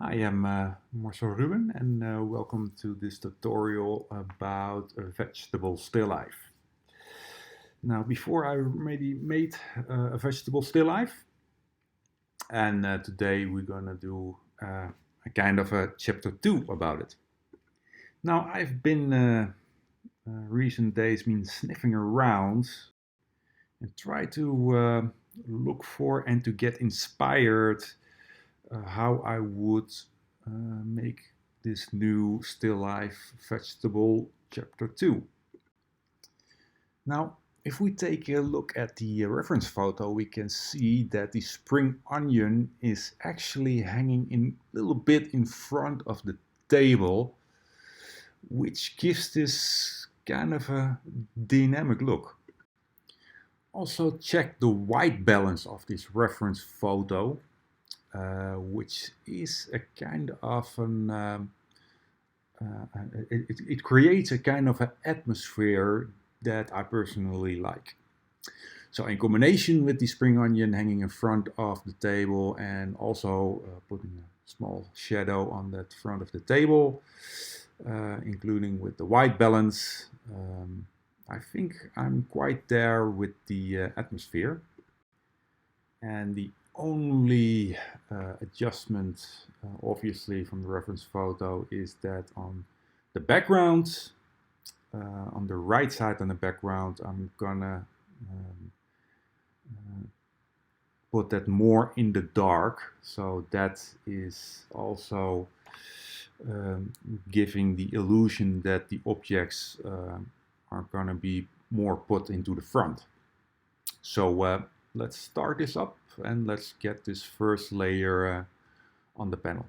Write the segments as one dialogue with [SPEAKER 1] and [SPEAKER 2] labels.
[SPEAKER 1] Hi, I'm Marcel Ruben and welcome to this tutorial about a vegetable still life. Now, before I maybe made a vegetable still life, and today we're gonna do a kind of a chapter 2 about it. Now, I've been recent days been sniffing around and try to look for and to get inspired how I would make this new still life vegetable chapter 2. Now, if we take a look at the reference photo, we can see that the spring onion is actually hanging in a little bit in front of the table, which gives this kind of a dynamic look. Also check the white balance of this reference photo, which is a kind of it creates a kind of an atmosphere that I personally like. So in combination with the spring onion hanging in front of the table and also putting a small shadow on that front of the table, including with the white balance, I think I'm quite there with the atmosphere. And the only adjustment, obviously from the reference photo, is that on the background, on the right side on the background, I'm gonna put that more in the dark, so that is also giving the illusion that the objects are gonna be more put into the front. So let's start this up and let's get this first layer on the panel.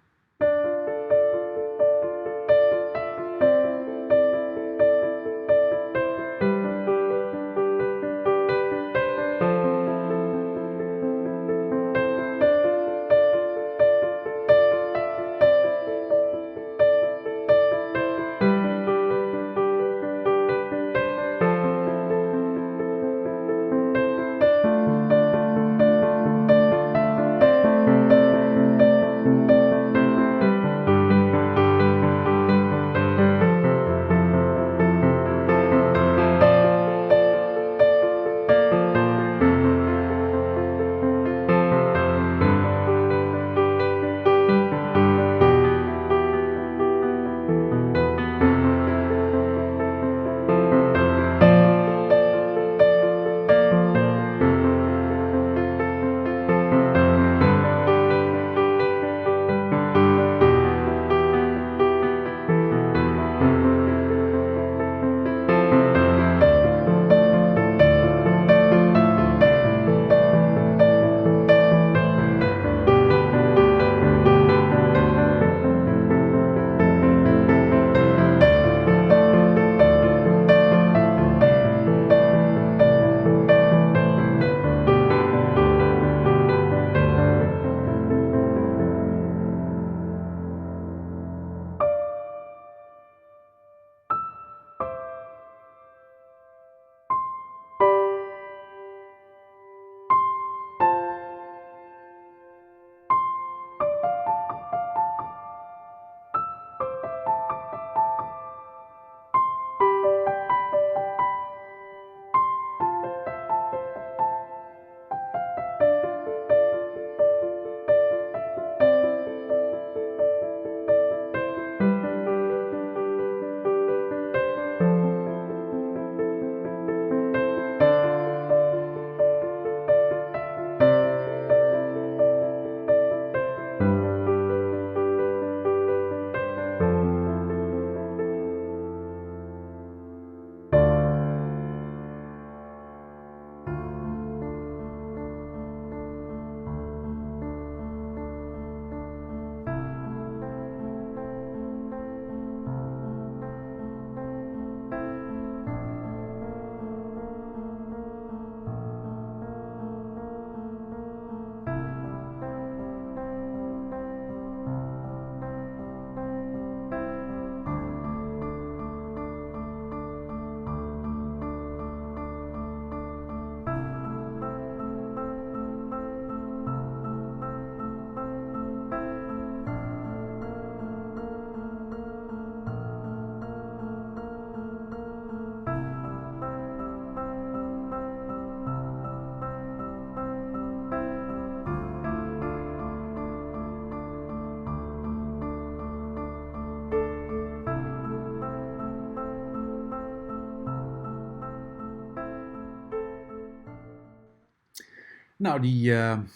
[SPEAKER 1] Now the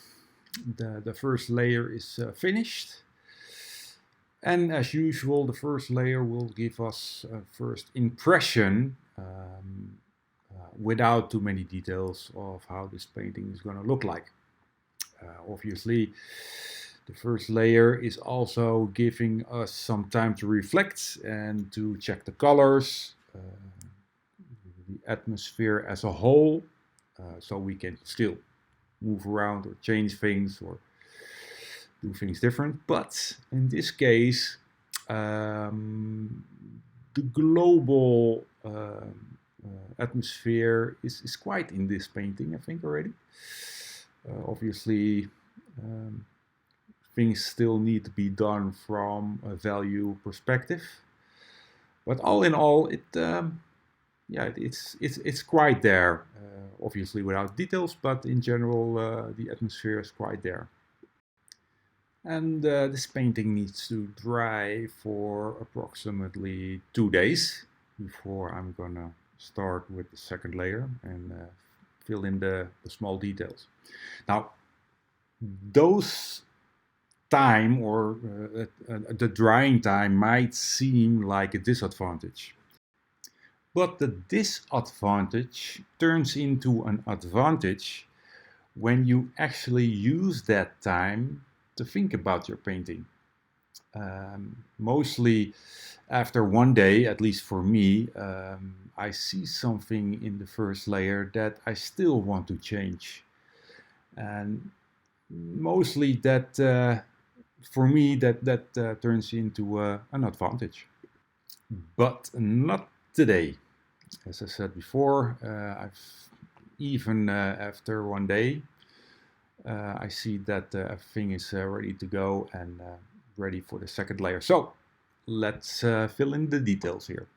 [SPEAKER 1] first layer is finished. And as usual, the first layer will give us a first impression without too many details of how this painting is going to look like. Obviously, the first layer is also giving us some time to reflect and to check the colors, the atmosphere as a whole, so we can still move around or change things or do things different. But in this case, the global atmosphere is quite in this painting, I think, already. Obviously, things still need to be done from a value perspective. But all in all, it's quite there. Obviously without details, but in general, the atmosphere is quite there. And this painting needs to dry for approximately 2 days before I'm gonna start with the second layer and fill in the small details. Now, those time or the drying time might seem like a disadvantage. But the disadvantage turns into an advantage when you actually use that time to think about your painting. Mostly after one day, at least for me, I see something in the first layer that I still want to change. And mostly that, for me, that turns into an advantage. But not today. As I said before, I've even after one day, I see that everything is ready to go and ready for the second layer. So let's fill in the details here.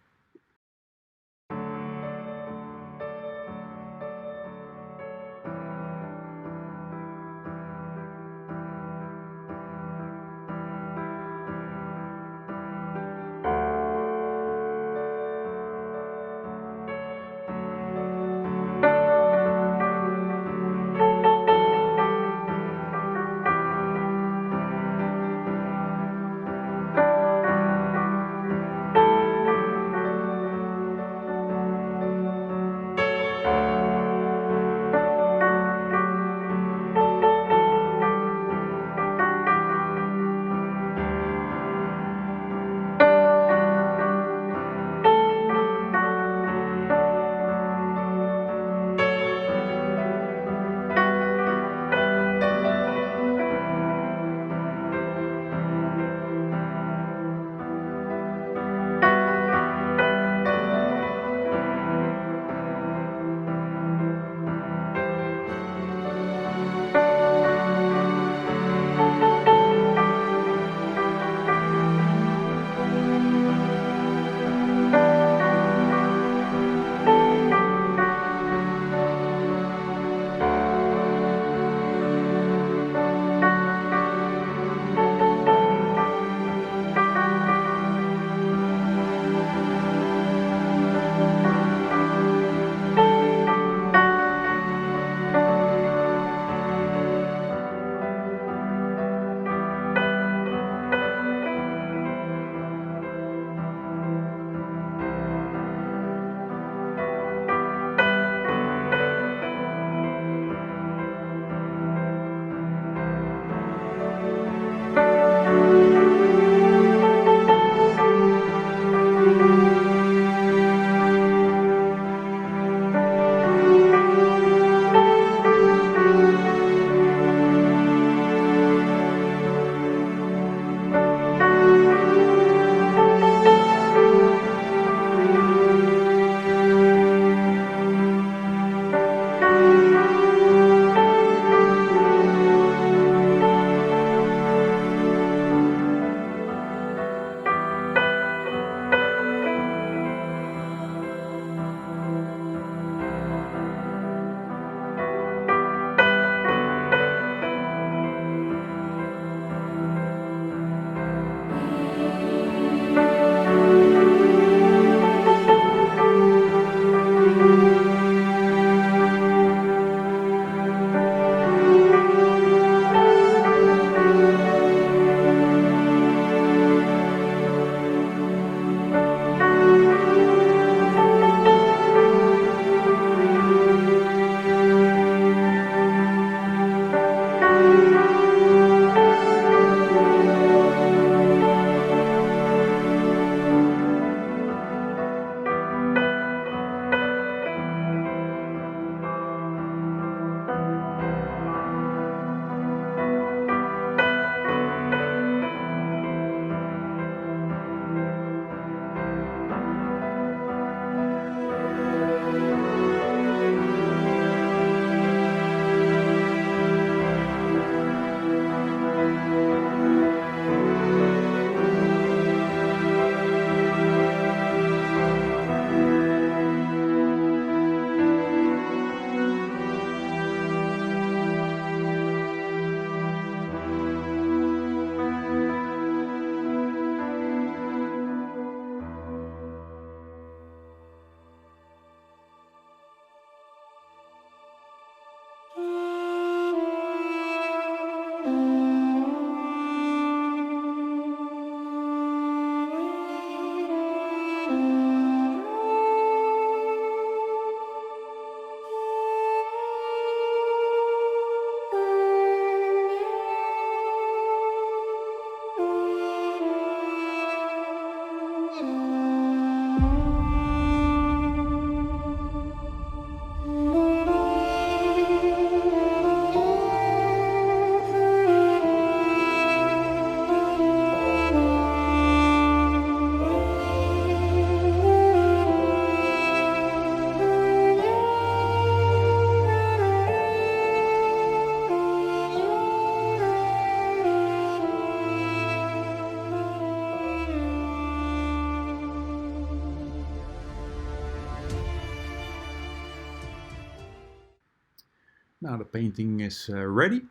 [SPEAKER 1] now the painting is ready,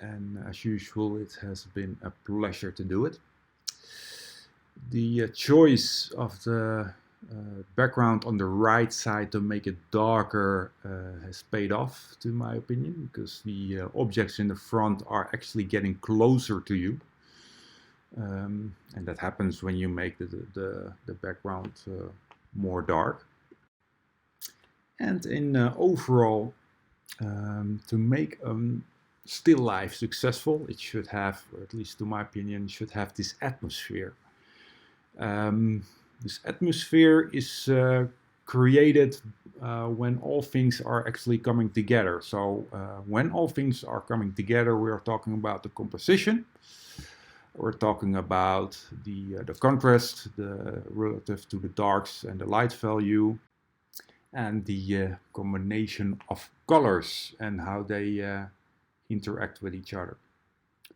[SPEAKER 1] and as usual it has been a pleasure to do it. The choice of the background on the right side to make it darker has paid off, to my opinion, because the objects in the front are actually getting closer to you. And that happens when you make the background more dark. And in overall, to make still life successful, it should have, or at least to my opinion, should have this atmosphere. This atmosphere is created when all things are actually coming together. So when all things are coming together, we are talking about the composition. We're talking about the contrast, the relative to the darks and the light value, and the combination of colors and how they interact with each other.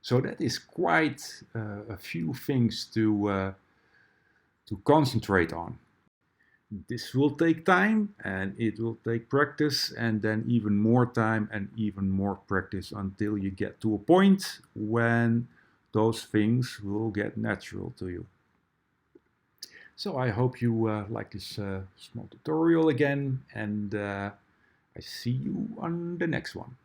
[SPEAKER 1] So that is quite a few things to concentrate on. This will take time, and it will take practice, and then even more time and even more practice until you get to a point when those things will get natural to you. So I hope you like this small tutorial again, and I see you on the next one.